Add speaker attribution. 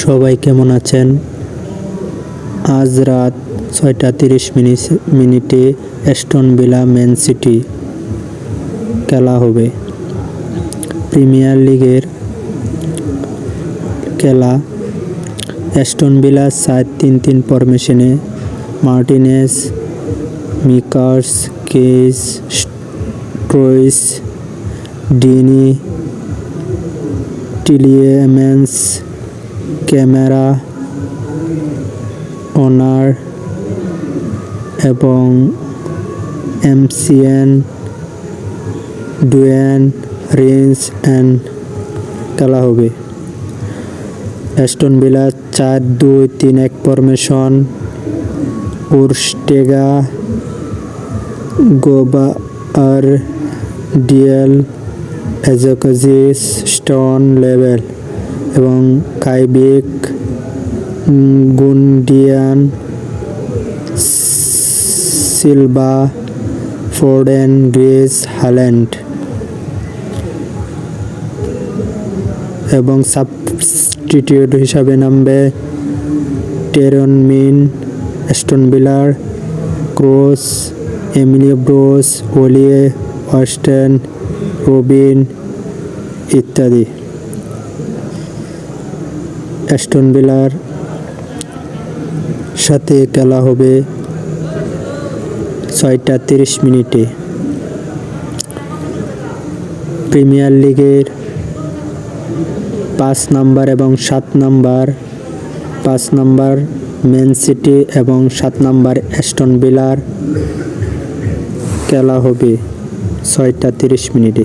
Speaker 1: সবাই কেমন আছেন? আজ রাত ৬টা ৩০ মিনিটে অ্যাস্টন ভিলা ম্যান সিটি খেলা হবে। প্রিমিয়ার লিগের খেলা। অ্যাস্টন ভিলা ৪-৩-৩ ফরমেশনে মার্টিনেজ, মিকার্স, কেজ, স্টোইস, ডিনি, টিলিয়েমেন্স, ক্যামেরা, ওনার এবং এমসিএন, ডুয়েন, রিন্স অ্যান্ড খেলা হবে। অ্যাস্টন ভিলা ৪-২-৩-১ ফরমেশন। ওরটেগা, গোবারডিয়েল, এজাকজিস, স্টোন, লেবেল এবং কাইবিক, গুন্ডিয়ান, সিলভা, ফোর্ডেন, গ্রিস, হাল্যান্ড এবং সাবস্টিটিউট হিসাবে নামবে টেরন মিন, অ্যাস্টন ভিলার, ক্রস, এমিলিও ব্রোস, ওলিয়ে ওয়েস্টেন, রবিন ইত্যাদি। অ্যাস্টন ভিলার সাথে খেলা হবে ৬টা ৩০ মিনিটে। প্রিমিয়ার লিগের ৫ নম্বর এবং ৭ নম্বর, ৫ নম্বর ম্যান সিটি এবং ৭ নম্বর অ্যাস্টন ভিলার খেলা হবে ৬টা ৩০ মিনিটে।